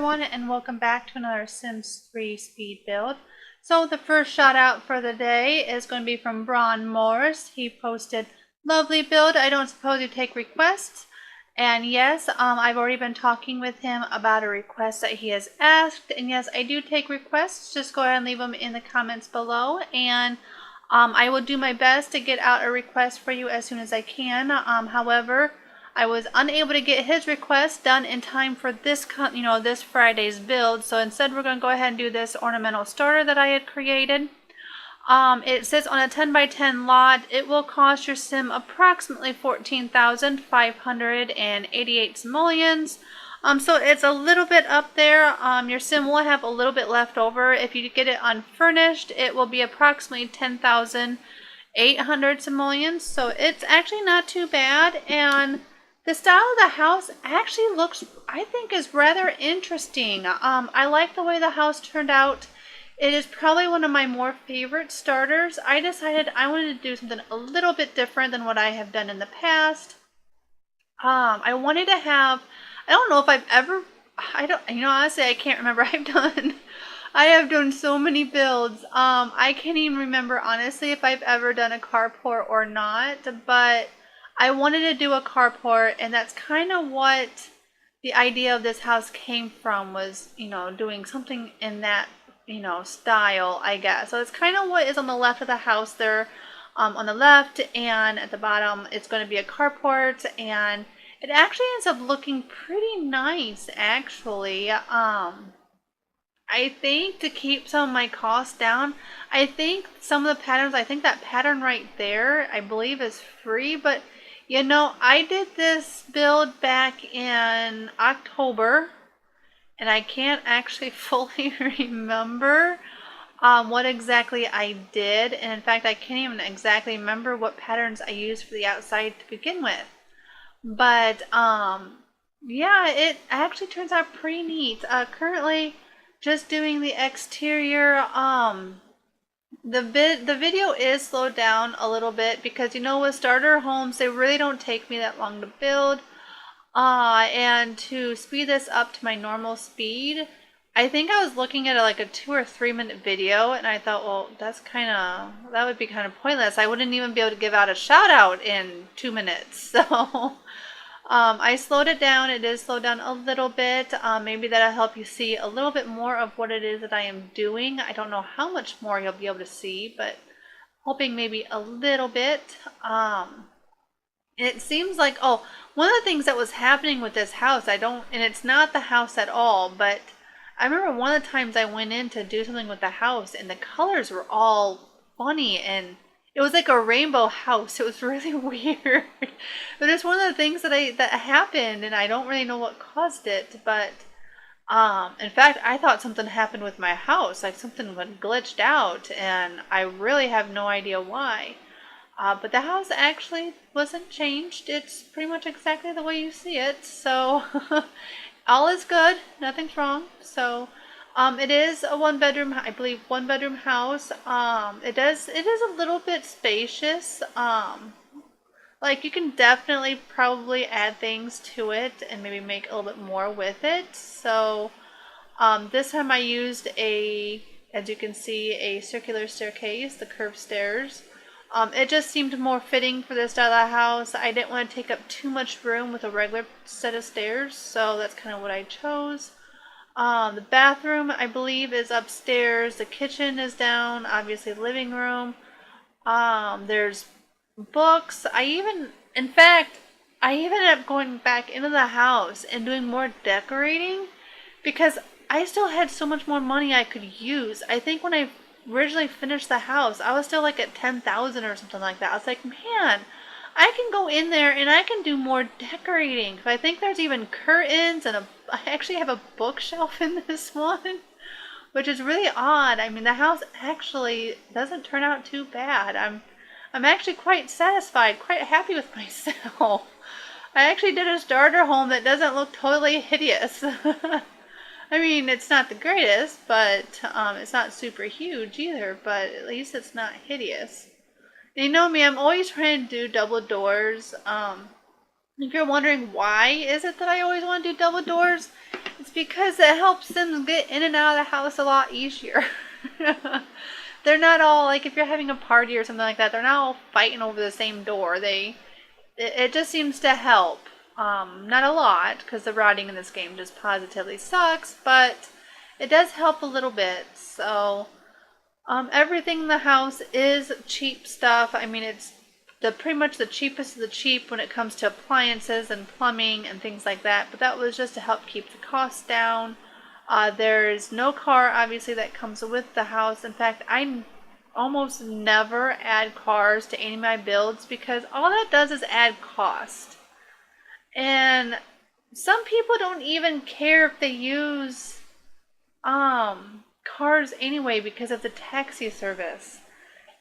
everyone, and welcome back to another Sims 3 speed build. So the first shout out for the day is going to be from Braun Morris. He posted, "Lovely build, I don't suppose you take requests." And yes, I've already been talking with him about a request that he has asked. And yes, I do take requests. Just go ahead and leave them in the comments below. And I will do my best to get out a request for you as soon as I can. However, I was unable to get his request done in time for this Friday's build. So instead, we're going to go ahead and do this ornamental starter that I had created. It sits on a 10 by 10 lot. It will cost your sim approximately 14,588 simoleons. So it's a little bit up there. Your sim will have a little bit left over. If you get it unfurnished, it will be approximately 10,800 simoleons. So it's actually not too bad. And the style of the house actually looks, I think, is rather interesting. I like the way the house turned out. It is probably one of my more favorite starters. I decided I wanted to do something a little bit different than what I have done in the past. I wanted to have, I don't know if I've ever, honestly, I can't remember. I have done so many builds. I can't even remember, honestly, if I've ever done a carport or not, but I wanted to do a carport, and that's kind of what the idea of this house came from, was, doing something in that, style, I guess. So it's kind of what is on the left of the house there, on the left, and at the bottom, it's going to be a carport, and it actually ends up looking pretty nice, actually. I think to keep some of my costs down, I think some of the patterns, I think that pattern right there, I believe is free, but I did this build back in October, and I can't actually fully remember what exactly I did. And in fact, I can't even exactly remember what patterns I used for the outside to begin with. But yeah, it actually turns out pretty neat. Currently, just doing the exterior. The video is slowed down a little bit because with starter homes, they really don't take me that long to build. And to speed this up to my normal speed, I think I was looking at like a 2 or 3 minute video, and I thought, well, that would be kind of pointless. I wouldn't even be able to give out a shout out in 2 minutes. So I slowed it down. It is slowed down a little bit. Maybe that'll help you see a little bit more of what it is that I am doing. I don't know how much more you'll be able to see, but hoping maybe a little bit. It seems like, one of the things that was happening with this house, and it's not the house at all, but I remember one of the times I went in to do something with the house, and the colors were all funny, and it was like a rainbow house. It was really weird. But it's one of the things that happened, and I don't really know what caused it, but in fact, I thought something happened with my house, like something had glitched out, and I really have no idea why. But the house actually wasn't changed. It's pretty much exactly the way you see it. So all is good. Nothing's wrong. So it is a one bedroom house. It is a little bit spacious. Like you can definitely probably add things to it and maybe make a little bit more with it. So this time I used as you can see, a circular staircase, the curved stairs. It just seemed more fitting for this style of house. I didn't want to take up too much room with a regular set of stairs, so that's kind of what I chose. The bathroom, I believe, is upstairs. The kitchen is down, obviously living room. There's books. In fact, I even ended up going back into the house and doing more decorating because I still had so much more money I could use. I think when I originally finished the house, I was still like at 10,000 or something like that. I was like, man, I can go in there and I can do more decorating. I think there's even curtains, and I actually have a bookshelf in this one, which is really odd. I mean, the house actually doesn't turn out too bad. I'm actually quite satisfied, quite happy with myself. I actually did a starter home that doesn't look totally hideous. I mean, it's not the greatest, but it's not super huge either, but at least it's not hideous. And you know me, I'm always trying to do double doors. If you're wondering why is it that I always want to do double doors, It's because it helps them get in and out of the house a lot easier. They're not all like, if you're having a party or something like that, they're not all fighting over the same door. It just seems to help. Not a lot, because the routing in this game just positively sucks, but it does help a little bit. So everything in the house is cheap stuff. I mean, it's pretty much the cheapest of the cheap when it comes to appliances and plumbing and things like that. But that was just to help keep the costs down. There's no car, obviously, that comes with the house. In fact, I almost never add cars to any of my builds because all that does is add cost. And some people don't even care if they use cars anyway because of the taxi service.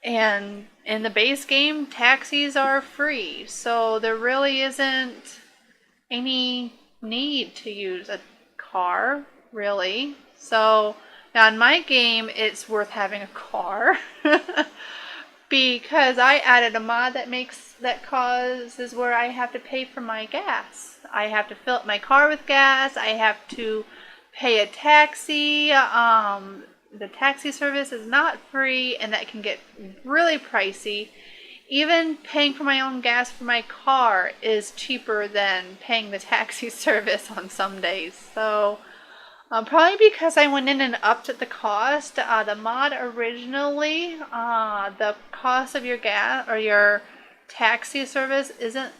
And in the base game, taxis are free, so there really isn't any need to use a car, really. So now in my game, it's worth having a car because I added a mod that causes where I have to pay for my gas. I have to fill up my car with gas. I have to pay a taxi. The taxi service is not free, and that can get really pricey. Even paying for my own gas for my car is cheaper than paying the taxi service on some days. So probably because I went in and upped the cost. The mod originally, the cost of your gas or your taxi service isn't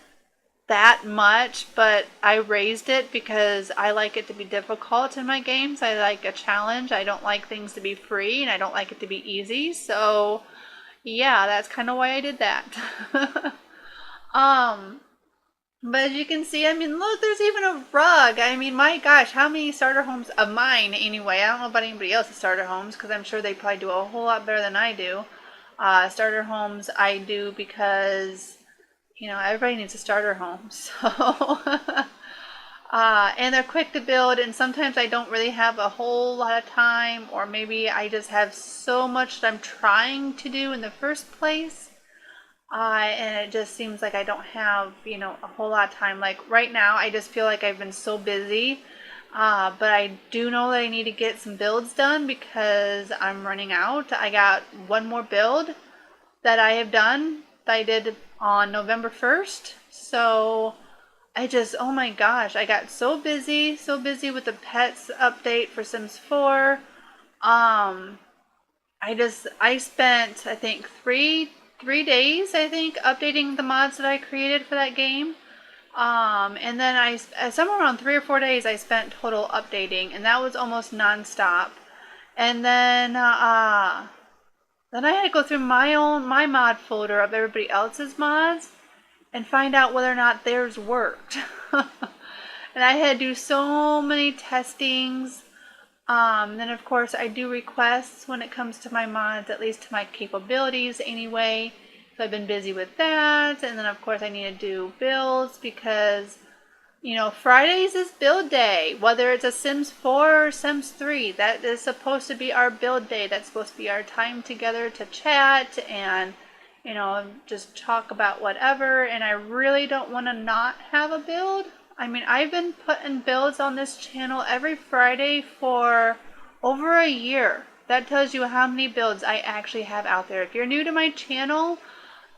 that much, but I raised it because I like it to be difficult in my games. I like a challenge. I don't like things to be free, and I don't like it to be easy. So yeah, that's kind of why I did that. But as you can see, I mean, look, there's even a rug. I mean, my gosh, how many starter homes of mine anyway? I don't know about anybody else's starter homes because I'm sure they probably do a whole lot better than I do. Starter homes I do because, you know, everybody needs a starter home. So, and they're quick to build, and sometimes I don't really have a whole lot of time, or maybe I just have so much that I'm trying to do in the first place. And it just seems like I don't have, you know, a whole lot of time. Like right now, I just feel like I've been so busy. But I do know that I need to get some builds done because I'm running out. I got one more build that I have done that I did on November 1st. So I just, oh my gosh, I got so busy with the pets update for Sims 4. I spent, I think, three days, I think, updating the mods that I created for that game. And then somewhere around 3 or 4 days I spent total updating, and that was almost non-stop. And then I had to go through my mod folder of everybody else's mods and find out whether or not theirs worked. And I had to do so many testings. Then of course I do requests when it comes to my mods, at least to my capabilities anyway. So I've been busy with that. And then of course I need to do builds because, you know, Fridays is build day. Whether it's a Sims 4 or Sims 3, that is supposed to be our build day. That's supposed to be our time together to chat and, you know, just talk about whatever. And I really don't want to not have a build. I mean, I've been putting builds on this channel every Friday for over a year. That tells you how many builds I actually have out there. If you're new to my channel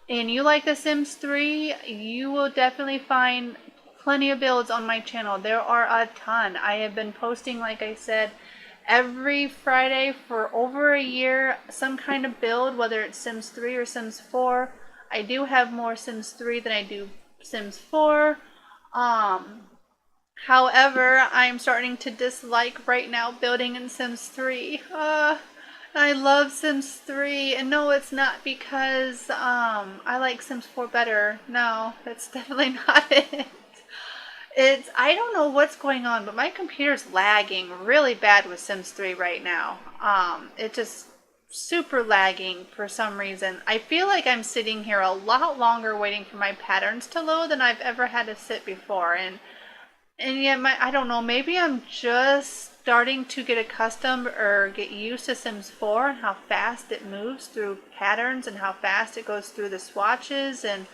and you like The Sims 3, you will definitely find plenty of builds on my channel. There are a ton. I have been posting, like I said, every Friday for over a year, some kind of build, whether it's Sims 3 or Sims 4. I do have more Sims 3 than I do Sims 4. However, I'm starting to dislike right now building in Sims 3. I love Sims 3, and no, it's not because I like Sims 4 better. No, that's definitely not it. I don't know what's going on, but my computer's lagging really bad with Sims 3 right now. It's just super lagging for some reason. I feel like I'm sitting here a lot longer waiting for my patterns to load than I've ever had to sit before. And yet, I don't know, maybe I'm just starting to get accustomed or get used to Sims 4 and how fast it moves through patterns and how fast it goes through the swatches and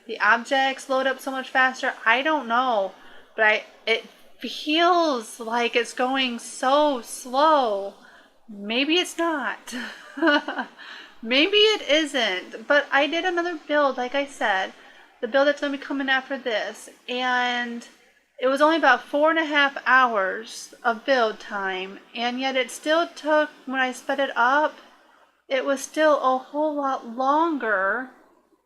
the objects load up so much faster. I don't know, but it feels like it's going so slow. Maybe it's not. Maybe it isn't. But I did another build, like I said, the build that's going to be coming after this, and it was only about 4.5 hours of build time, and yet it still took, when I sped it up, it was still a whole lot longer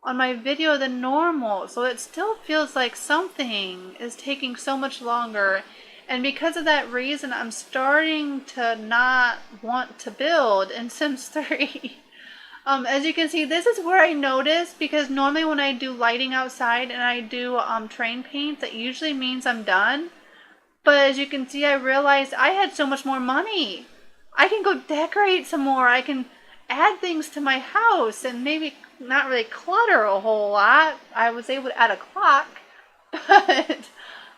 on my video than normal. So it still feels like something is taking so much longer. And because of that reason, I'm starting to not want to build in Sims 3. As you can see, this is where I noticed, because normally when I do lighting outside and I do terrain paints, that usually means I'm done. But as you can see, I realized I had so much more money. I can go decorate some more. I can add things to my house and maybe not really clutter a whole lot. I was able to add a clock, but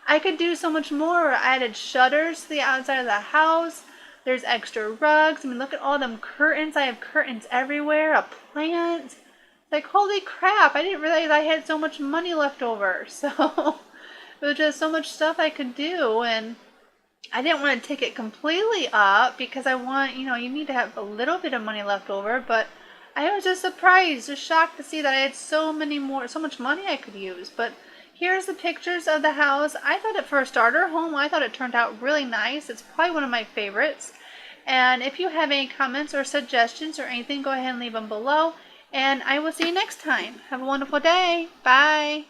I could do so much more. I added shutters to the outside of the house. There's extra rugs. I mean, look at all them curtains. I have curtains everywhere, a plant. Like, holy crap, I didn't realize I had so much money left over. So, it was just so much stuff I could do, and I didn't want to take it completely up because I want, you need to have a little bit of money left over, but I was just surprised, just shocked to see that I had so much money I could use. But here's the pictures of the house. I thought it, for a starter home, I thought it turned out really nice. It's probably one of my favorites. And if you have any comments or suggestions or anything, go ahead and leave them below. And I will see you next time. Have a wonderful day. Bye.